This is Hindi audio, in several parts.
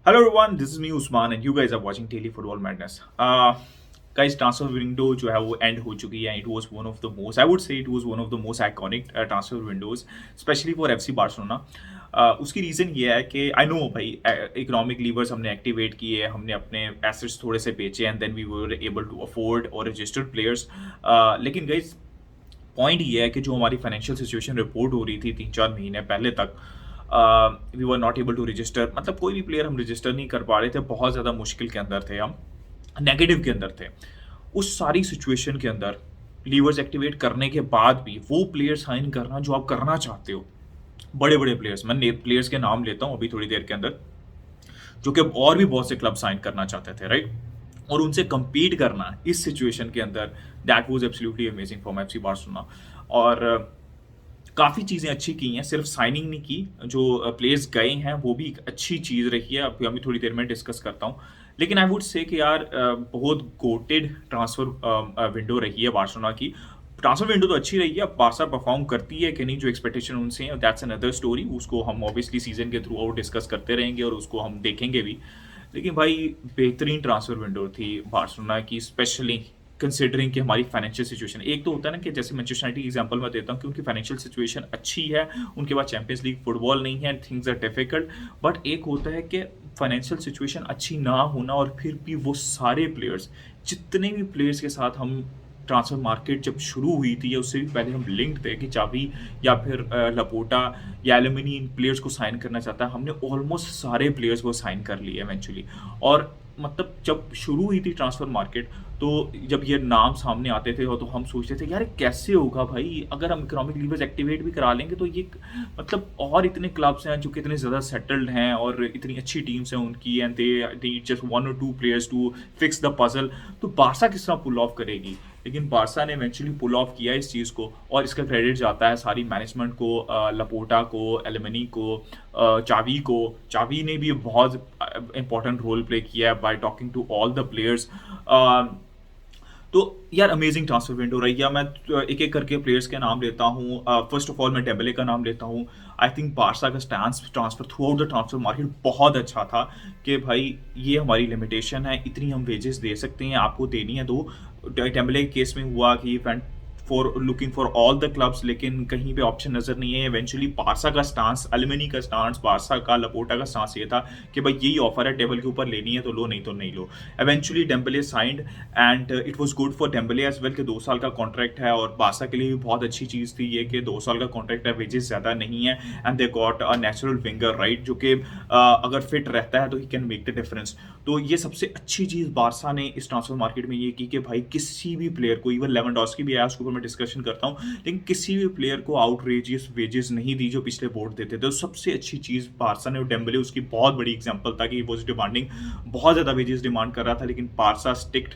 Hello everyone, this is me Usman and you guys are watching Daily Football Madness. Guys, transfer window जो है वो end हो चुकी है. It was one of the most, I would say it was one of the most iconic transfer windows, especially for FC Barcelona. उसकी रीज़न ये है कि आई नो भाई इकोनॉमिक लीवर्स हमने एक्टिवेट किए, हमने अपने एसेट्स थोड़े से बेचे and then we were able to afford और रजिस्टर्ड प्लेयर्स. लेकिन गाइज पॉइंट ये है कि जो हमारी फाइनेंशियल सिचुएशन रिपोर्ट हो रही थी 3-4 महीने पहले तक, we were not able to register. मतलब कोई भी प्लेयर हम रजिस्टर नहीं कर पा रहे थे, बहुत ज़्यादा मुश्किल के अंदर थे, हम नेगेटिव के अंदर थे. उस सारी सिचुएशन के अंदर लीवर्स एक्टिवेट करने के बाद भी वो प्लेयर साइन करना जो आप करना चाहते हो, बड़े बड़े प्लेयर्स, मैं प्लेयर्स के नाम लेता हूँ अभी थोड़ी देर के अंदर, जो कि और भी बहुत से क्लब साइन करना चाहते थे, राइट. और उनसे compete करना इस सिचुएशन के अंदर, that was absolutely amazing for FC Barcelona. और काफ़ी चीज़ें अच्छी की हैं, सिर्फ साइनिंग नहीं की, जो प्लेयर्स गए हैं वो भी एक अच्छी चीज़ रही है, अभी अभी थोड़ी देर में डिस्कस करता हूँ. लेकिन आई वुड से कि यार बहुत गोटेड ट्रांसफर विंडो रही है बार्सिलोना की. ट्रांसफर विंडो तो अच्छी रही है, अब बार्सा परफॉर्म करती है कि नहीं, जो एक्सपेक्टेशन उनसे है दैट्स अनदर स्टोरी. उसको हम ऑब्वियसली सीजन के थ्रू आउट डिस्कस करते रहेंगे और उसको हम देखेंगे भी. लेकिन भाई बेहतरीन ट्रांसफर विंडो थी बार्सिलोना की, स्पेशली कंसिडरिंग कि हमारी फाइनेंशियल सिचुएशन, एक तो होता है ना कि जैसे मैनचेस्टर यूनाइटेड एग्जांपल मैं देता हूँ कि उनकी फाइनेंशियल सिचुएशन अच्छी है, उनके पास चैंपियंस लीग फुटबॉल नहीं है, थिंग्स आर डिफिकल्ट. बट एक होता है कि फाइनेंशियल सिचुएशन अच्छी ना होना और फिर भी वो सारे प्लेयर्स, जितने भी प्लेयर्स के साथ हम ट्रांसफर मार्केट जब शुरू हुई थी या उससे भी पहले हम लिंक्ड थे कि चाबी या फिर लपोटा या एलुमिनी इन प्लेयर्स को साइन करना चाहता है, हमने ऑलमोस्ट सारे प्लेयर्स को साइन कर लिए इवेंचुअली. और मतलब जब शुरू हुई थी ट्रांसफर मार्केट, तो जब ये नाम सामने आते थे तो हम सोचते थे यार कैसे होगा भाई, अगर हम इकोनॉमिक लीवर्स एक्टिवेट भी करा लेंगे तो ये मतलब और इतने क्लब्स हैं जो कि इतने ज़्यादा सेटल्ड हैं और इतनी अच्छी टीम्स हैं उनकी, and they just 1 or 2 players to fix the puzzle. तो बारसा किस तरह पुल ऑफ करेगी. लेकिन बारसा ने इवेंचुअली पुल ऑफ किया इस चीज़ को, और इसका क्रेडिट जाता है सारी मैनेजमेंट को, लपोटा को, एलुमिनी को, चावी ने भी बहुत इंपॉर्टेंट रोल प्ले किया है by talking to all the players. तो यार अमेजिंग ट्रांसफर विंडो रही है. मैं एक एक करके प्लेयर्स के नाम लेता हूँ. फर्स्ट ऑफ ऑल मैं डेम्बले का नाम लेता हूँ. आई थिंक बारसा का stance transfer through out the transfer market बहुत अच्छा था कि भाई ये हमारी लिमिटेशन है, इतनी हम वेजेस दे सकते हैं, आपको देनी है दो. डेम्बले के केस में हुआ कि for looking for all the clubs, लेकिन कहीं पे ऑप्शन नजर नहीं है. इवेंचुअली बारसा का स्टांस, एलुमिनी का स्टांस, बारसा का, लपोटा का स्टांस ये था कि भाई यही ऑफर है, टेबल के ऊपर लेनी है तो लो, नहीं तो नहीं लो. Eventually Dembele signed and it was good for Dembele as well कि 2 साल का कॉन्ट्रैक्ट है, और बारसा के लिए भी बहुत अच्छी चीज़ थी ये कि 2 साल का कॉन्ट्रैक्ट है, वेजेस ज़्यादा नहीं है, and they got a natural winger, right, जो कि अगर फिट रहता है तो he can make the difference. तो ये सबसे अच्छी चीज़ बारसा ने इस ट्रांसफर मार्केट में ये की कि भाई किसी भी प्लेयर को, इवन लेवेंडोस्की भी आया, उसके ऊपर मैं डिस्कशन करता हूँ, लेकिन किसी भी प्लेयर को आउटरेजियस वेजेस नहीं दी जो पिछले बोर्ड देते थे. तो सबसे अच्छी चीज़ बारसा ने, और डेम्बले उसकी बहुत बड़ी एग्जांपल था कि वॉज डिमांडिंग, बहुत ज़्यादा वेजेस डिमांड कर रहा था, लेकिन Barca sticked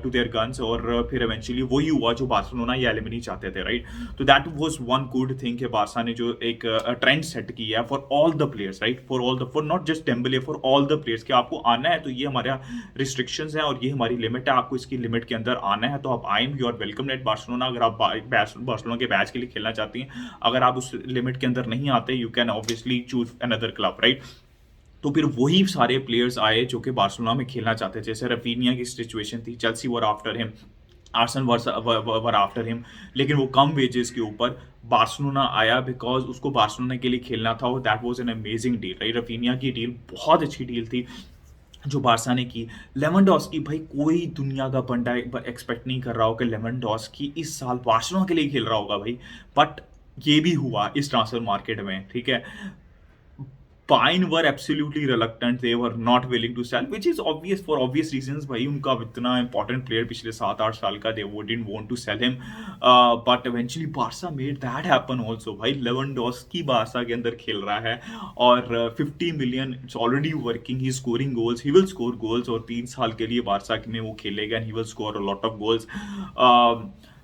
to their guns, और फिर इवेंचुअली वही हुआ जो बार्सिलोना या एलुमिनी चाहते थे, राइट. तो that was one good thing कि बारसा ने जो एक ट्रेंड सेट किया for all the players, right, for not just Dembele, for all the players कि आपको आना है तो ये हमारा रिस्ट्रिक्शंस हैं और ये हमारी लिमिट है, आपको इसकी लिमिट के अंदर आना है तो आप आए, you are welcome at Barcelona. अगर आप बार्सिलोना के बैच के लिए खेलना चाहती हैं, अगर आप उस लिमिट के अंदर नहीं आते, you can obviously choose another club, right. तो फिर वही सारे प्लेयर्स आए जो कि बार्सिलोना में खेलना चाहते थे. जैसे रफीनिया की सिचुएशन थी, चेल्सी वर आफ्टर हिम, आर्सन वर आफ्टर हिम, लेकिन वो कम वेजेस के ऊपर बार्सिलोना आया बिकॉज उसको बार्सिलोना के लिए खेलना था, और that was an amazing deal, right. Raphinha की डील बहुत अच्छी डील थी जो बारसा ने की. लेवेंडोस्की, भाई कोई दुनिया का बंदा एक्सपेक्ट नहीं कर रहा हो कि लेवेंडोस्की इस साल बार्सिलोना के लिए खेल रहा होगा भाई, बट ये भी हुआ इस ट्रांसफर मार्केट में, ठीक है. Bayern were absolutely reluctant. They were not willing to sell, which is obvious for obvious reasons. भाई उनका इतना important player पिछले 7-8 साल का, they didn't want to sell him. But eventually Barca made that happen also. भाई Lewandowski बारसा के अंदर खेल रहा है और 50 million it's already working. He's scoring goals. He will score goals और 3 साल के लिए बारसा में वो खेलेगा and he will score a lot of goals.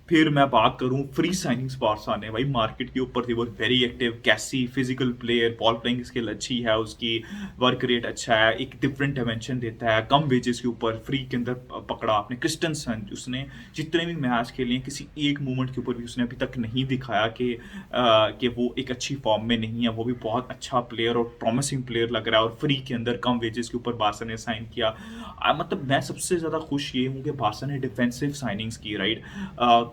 फिर मैं बात करूँ फ्री साइनिंग्स बार्सा ने, भाई मार्केट के ऊपर दे वर वेरी एक्टिव। कैसी physical player, ball playing skill अच्छी है उसकी, वर्क रेट अच्छा है, एक डिफरेंट डायमेंशन देता है, कम वेजेस के ऊपर फ्री के अंदर पकड़ा आपने। क्रिस्टनसन, उसने जितने भी मैच खेले हैं किसी एक मोमेंट के ऊपर भी उसने अभी तक नहीं दिखाया कि वो एक अच्छी फॉर्म में नहीं है। वो भी बहुत अच्छा प्लेयर और प्रॉमिसिंग प्लेयर लग रहा है, और फ्री के अंदर कम वेजेस के ऊपर बार्सा ने साइन किया। मतलब मैं सबसे ज़्यादा खुश ये हूँ कि बार्सा ने डिफेंसिव साइनिंग्स की, राइट।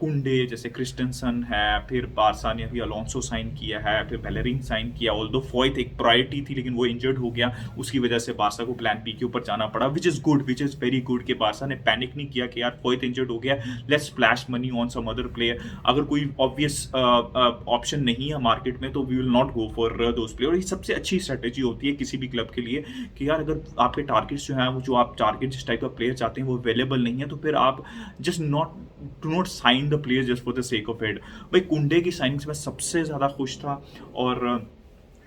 कुंडे जैसे, क्रिस्टनसन है, फिर बार्सा ने अभी अलोंसो साइन किया है, फिर बेलेरिन साइन किया। ऑल्दो फॉयत एक प्रायोरिटी थी लेकिन वो इंजर्ड हो गया, उसकी वजह से बार्सा को प्लान बी के ऊपर जाना पड़ा, which is good, which is very good कि बार्सा ने पैनिक नहीं किया कि यार फॉयत इंजर्ड हो गया, let's splash money on some other player. अगर कोई ऑब्वियस ऑप्शन नहीं है मार्केट में तो we will not go for those player. और ये सबसे अच्छी स्ट्रेटेजी होती है किसी भी क्लब के लिए कि यार अगर आपके टारगेट्स जो हैं, वो जो आप टारगेट जिस टाइप का प्लेयर चाहते हैं वो अवेलेबल नहीं है, तो फिर आप just not do not sign the player just for the sake of it. भाई कुंडे की साइनिंग्स में सबसे ज़्यादा खुश था, और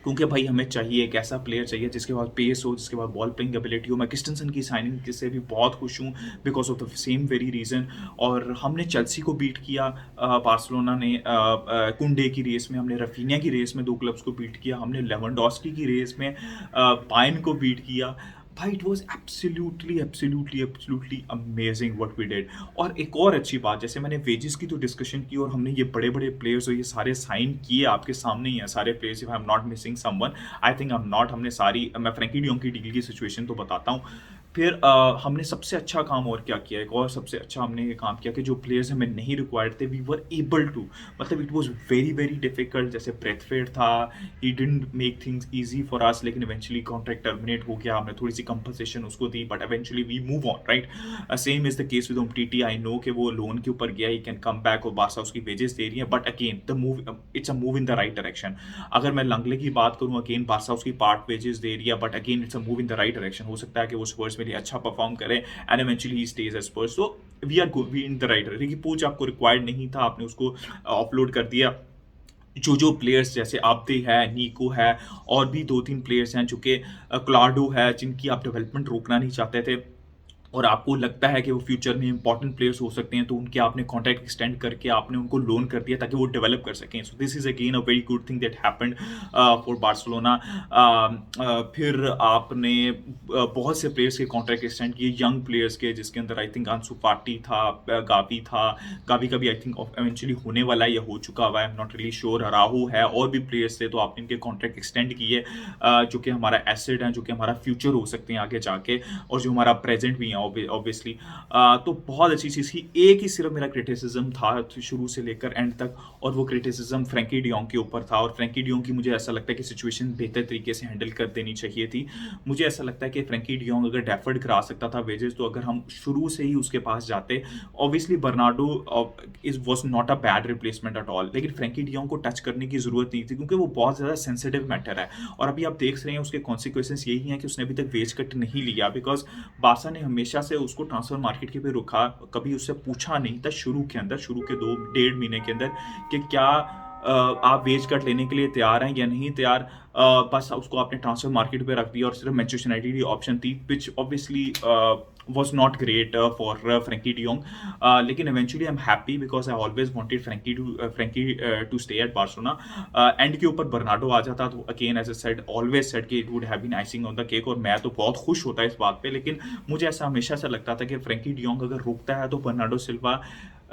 क्योंकि भाई हमें चाहिए एक ऐसा प्लेयर चाहिए जिसके पास पेस हो, जिसके पास बॉल प्लेइंग एबिलिटी हो। मैं क्रिस्टनसन की साइनिंग से भी बहुत खुश हूँ because of the same very reason. और हमने चेल्सी को बीट किया, बार्सिलोना ने कुंडे की रेस में, हमने रफीनिया की रेस में दो क्लब्स को बीट किया, हमने लेवेंडोस्की की रेस में पाइन को बीट किया। भाई it was absolutely absolutely absolutely amazing what we did. और एक और अच्छी बात, जैसे मैंने वेजेस की तो डिस्कशन की और हमने ये बड़े बड़े प्लेयर्स और ये सारे साइन किए, आपके सामने ही है सारे players, if I am not missing someone, I think I am not. हमने सारी, मैं फ्रैंकी डियोंग की डील की सिचुएशन तो बताता हूँ। फिर हमने सबसे अच्छा काम और क्या किया, एक और सबसे अच्छा हमने ये काम किया कि जो प्लेयर्स हमें नहीं रिक्वायर्ड थे वी वर एबल टू, मतलब it was very very difficult. जैसे ब्रेथवेट था, he didn't make things easy for us, लेकिन इवेंचुअली कॉन्ट्रैक्ट टर्मिनेट हो गया, हमने थोड़ी सी कंपनसेशन उसको दी, but eventually we move on, right. Same is the case with Umtiti. I know कि वो लोन के ऊपर गया, ही कैन कम बैक और बासा उसकी वेजेस दे रही है, but again the move, it's a move in the right direction. अगर मैं लंगले की बात करूँ, अगेन बासा उसकी पार्ट वेजेस दे रही है, but again it's a move in the right direction. हो सकता है कि वो स्पर्स में लिए अच्छा परफॉर्म करें एंड इवेंचुअली ही stage as Spurs. So we are good, we in the right direction. कि पूछ आपको रिक्वायर्ड नहीं था, आपने उसको ऑफलोड कर दिया। जो प्लेयर्स जैसे आब्दे है, नीको है, और भी दो तीन प्लेयर्स हैं जो कि क्लाडो है, जिनकी आप डेवलपमेंट रोकना नहीं चाहते थे और आपको लगता है कि वो फ्यूचर में इंपॉर्टेंट प्लेयर्स हो सकते हैं, तो उनके आपने कॉन्ट्रैक्ट एक्सटेंड करके आपने उनको लोन कर दिया ताकि वो डेवलप कर सकें। So this is again a very good thing that happened for Barcelona. फिर आपने बहुत से प्लेयर्स के कॉन्ट्रैक्ट एक्सटेंड किए, यंग प्लेयर्स के, जिसके अंदर आई थिंक अंसु फाटी था, गावी था, गावी का भी आई थिंक इवेंचुअली होने वाला है या हो चुका हुआ है, I am not really sure. राहू है, और भी प्लेयर्स थे, तो आपने इनके कॉन्ट्रैक्ट एक्सटेंड किए, जो कि हमारा एसेट है, जो कि हमारा फ्यूचर हो सकते हैं आगे जाके, और जो हमारा प्रेजेंट भी है ऑब्वियसली। तो बहुत अच्छी चीज़ थी। एक ही सिर्फ मेरा क्रिटिसिज्म था शुरू से लेकर एंड तक, और वो क्रिटिसिज्म फ्रैंकी डियोंग के ऊपर था। और फ्रैंकी डियोंग की मुझे ऐसा लगता है कि सिचुएशन बेहतर तरीके से हैंडल कर देनी चाहिए थी। मुझे ऐसा लगता है कि फ्रैंकी डियोंग अगर डेफर्ड करा सकता था वेजेस, तो अगर हम शुरू से ही उसके पास जाते, obviously Bernardo is was not a bad replacement at all, लेकिन फ्रैंकी डियोंग को टच करने की जरूरत नहीं थी क्योंकि वो बहुत ज़्यादा सेंसिटिव मैटर है। और अभी आप देख रहे हैं उसके कॉन्सिक्वेंसेस यही हैं कि उसने अभी तक वेज कट नहीं लिया, बिकॉज बार्सा ने हमेशा से उसको ट्रांसफर मार्केट के पे रुका, कभी उससे पूछा नहीं था शुरू के 2 डेढ़ महीने के अंदर कि क्या आप वेज कट लेने के लिए तैयार हैं या नहीं तैयार। बस उसको आपने ट्रांसफर मार्केट पे रख दिया और सिर्फ मैनचेस्टर यूनाइटेड की ऑप्शन थी, which obviously was not great for Frankie de Jong, लेकिन eventually I'm happy because I always wanted Frankie to stay at Barcelona. And के ऊपर बर्नार्डो आ जाता तो again as I said always said कि it would have been icing on the cake, और मैं तो बहुत खुश होता इस बात पे। लेकिन मुझे ऐसा हमेशा से लगता था कि फ्रैंकी डियोंग अगर रुकता है तो बर्नार्डो सिल्वा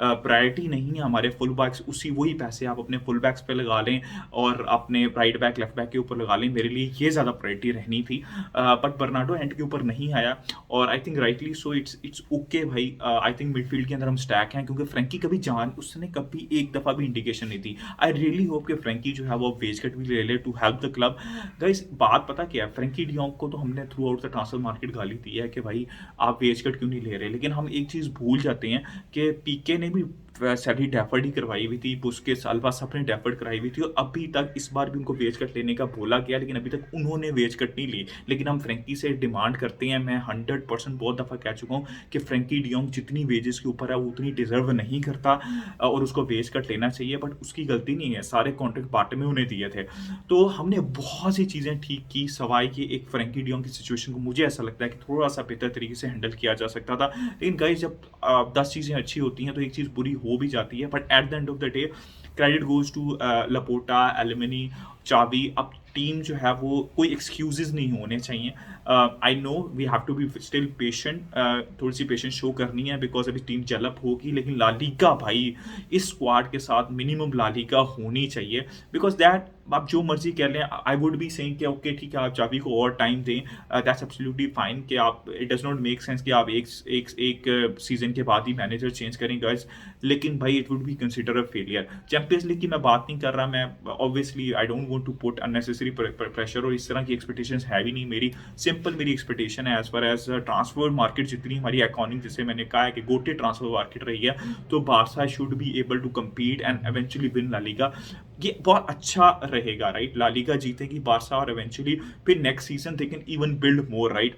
प्रायोरिटी नहीं है हमारे फुल बैक्स, उसी वही पैसे आप अपने फुल बैक्स पे लगा लें और अपने राइट बैक लेफ्ट बैक के ऊपर लगा लें, मेरे लिए ये ज़्यादा प्रायोरिटी रहनी थी। बट बर्नार्डो एंड के ऊपर नहीं आया, और I think rightly so, it's okay भाई। आई थिंक मिडफील्ड के अंदर हम स्टैक हैं, क्योंकि फ्रैंकी कभी उसने कभी एक दफ़ा भी इंडिकेशन नहीं थी। आई रियली होप कि फ्रैंकी जो है वो वेज कट भी ले ले to help the club. Guys बात पता क्या है, फ्रैंकी डियोंग को तो हमने throughout the transfer market गाली दी है कि भाई आप वेज कट क्यों नहीं ले रहे, लेकिन हम एक चीज़ भूल जाते हैं कि पीके ने भी सैलरी डेफर्ड ही करवाई हुई थी, उसके साल बाद सबने डेफर्ड कराई हुई थी, और अभी तक इस बार भी उनको वेज कट लेने का बोला गया, लेकिन अभी तक उन्होंने वेज कट नहीं ली। लेकिन हम फ्रैंकी से डिमांड करते हैं, मैं 100% बहुत दफ़ा कह चुका हूँ कि फ्रैंकी डियोंग जितनी वेजेस के ऊपर है वो उतनी डिजर्व नहीं करता और उसको वेज कट लेना चाहिए, बट उसकी गलती नहीं है, सारे कॉन्ट्रैक्ट बाटे में उन्हें दिए थे। तो हमने बहुत सी चीज़ें ठीक की, सवाई की एक फ्रैंकी डियोंग की सिचुएशन को मुझे ऐसा लगता है कि थोड़ा सा बेहतर तरीके से हैंडल किया जा सकता था। लेकिन गाइस जब 10 चीज़ें अच्छी होती हैं तो एक चीज़ बुरी हो भी जाती है, but at the end of the day credit goes to Laporta, Alemany, Xavi. अब टीम जो है वो कोई एक्सक्यूजेज नहीं होने चाहिए। I know we have to be still patient, थोड़ी सी पेशेंस शो करनी है बिकॉज अभी टीम डेवलप होगी, लेकिन ला लीगा भाई इस स्क्वाड के साथ मिनिमम ला लीगा होनी चाहिए, बिकॉज दैट आप जो मर्जी कह लें, आई वुड बी सेइंग कि ओके ठीक है आप चाबी को और टाइम दें, दैट्स एब्सोल्युटली फाइन कि आप, it does not make sense कि आप एक सीजन के बाद ही मैनेजर चेंज करें गाइस, लेकिन भाई it would be consider a failure. Champions League की मैं बात नहीं कर रहा, मैं obviously I don't want to put unnecessary pressure, और इस तरह की एक्सपेक्टेशंस है भी नहीं मेरी। सिंपल मेरी एक्सपेक्टेशन है as far as transfer market जितनी हमारी इकोनॉमिक, जैसे मैंने कहा है कि गोटे ट्रांसफर मार्केट रही है, तो Barca should be able to compete and eventually win La Liga. ये बहुत अच्छा रहेगा राइट, ला लीगा जीतेगी बारसा और एवेंचुअली फिर next season they can even build more right.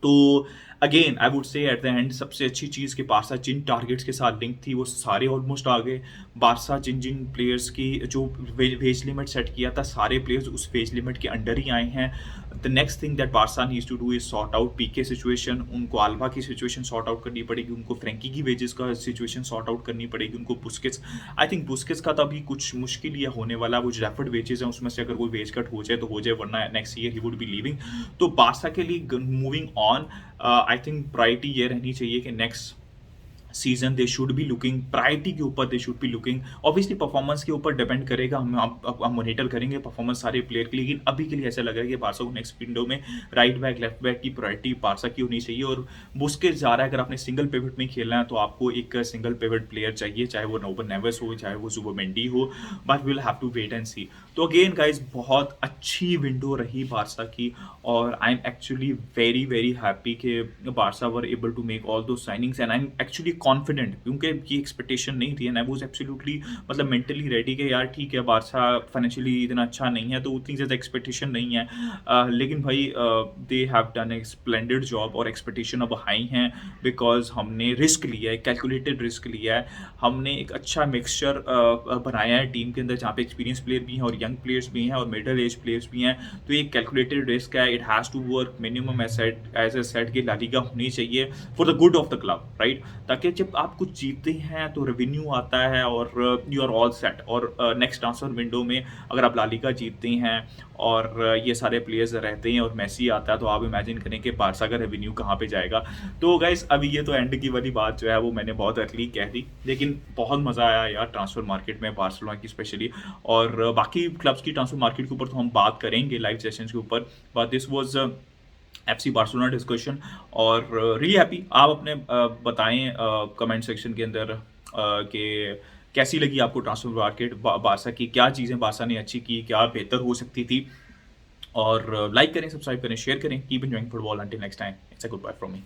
तो again I would say at the end सबसे अच्छी चीज़ कि बारसा जिन टारगेट्स के साथ लिंक थी वो सारे ऑलमोस्ट आ गए। बारसा जिन जिन प्लेयर्स की जो वेज लिमिट सेट किया था, सारे प्लेयर्स उस वेज लिमिट के अंडर ही आए हैं। The next thing that Barca needs to do is sort out PK situation, उनको आल्बा की सिचुएशन सॉर्ट आउट करनी पड़ेगी, उनको फ्रेंकी की वेजेस का सिचुएशन सॉर्ट आउट करनी पड़ेगी, उनको बुस्केट्स, आई थिंक बुस्केट्स का तो अभी कुछ मुश्किल ही होने वाला, वो रेफर्ड वेजेस हैं उसमें से अगर कोई वेज कट हो जाए तो हो जाए, वरना next year he would be leaving. तो बारसा के लिए moving on I think priority ये रहनी चाहिए कि next season they should be looking, priority के ऊपर they should be looking, obviously performance के ऊपर डिपेंड करेगा, हम मॉनिटर करेंगे परफॉर्मेंस सारे प्लेयर की, लेकिन अभी के लिए ऐसा लग रहा है कि बारसा को नेक्स्ट विंडो में राइट बैक लेफ्ट बैक की प्रायोरिटी बारसा की होनी चाहिए। और बुस्केट्स जा रहा है, अगर आपने सिंगल पिवट में खेलना है तो आपको एक सिंगल पिवट प्लेयर चाहिए, चाहे वो नोबन नेवेस हो, चाहे वो जुबमेंडी हो, but will have to wait and see. तो अगेन गाइज बहुत अच्छी विंडो रही बारसा की, और I am actually very very happy कि Barca were able to make all दो signings, and I am actually confident, क्योंकि ये एक्सपेक्टेशन नहीं थी एंड आई वाज एब्सोल्युटली मतलब मेंटली रेडी कि यार ठीक है बारसा फाइनेंशियली इतना अच्छा नहीं है तो उतनी ज़्यादा एक्सपेक्टेशन नहीं है, लेकिन भाई they have done a splendid job, और एक्सपेक्टेशन अब हाई हैं बिकॉज हमने रिस्क लिया है, कैलकुलेटेड रिस्क लिया है, हमने एक अच्छा मिक्सचर बनाया है टीम के अंदर जहाँ पे एक्सपीरियंस प्लेयर भी हैं और यंग प्लेयर्स भी हैं और मिडिल एज प्लेयर्स भी हैं। तो एक कैलकुलेटेड रिस्क है, it has to work minimum as a set की ला लीगा होनी चाहिए for the good of the club right, ताकि जब आप कुछ जीतते हैं तो रेवेन्यू आता है और यू आर ऑल सेट। और नेक्स्ट ट्रांसफर विंडो में अगर आप ला लीगा जीतते हैं और ये सारे प्लेयर्स रहते हैं और मेसी आता है, तो आप इमेजिन करें कि बारसा का रेवेन्यू कहाँ पे जाएगा। तो गाइस अभी ये तो एंड की वाली बात जो है वो मैंने बहुत अर्ली कह दी, लेकिन बहुत मज़ा आया यार ट्रांसफर मार्केट में, बार्सिलोना की स्पेशली, और बाकी क्लब्स की ट्रांसफर मार्केट के ऊपर तो हम बात करेंगे लाइव सेशंस के ऊपर, but this was FC Barcelona discussion. और रियली हैप्पी, आप अपने बताएं कमेंट सेक्शन के अंदर कि कैसी लगी आपको ट्रांसफर मार्केट बारसा की, क्या चीज़ें बारसा ने अच्छी की, क्या बेहतर हो सकती थी, और लाइक करें, सब्सक्राइब करें, शेयर करें। Keep enjoying football, until next time, it's a goodbye from me.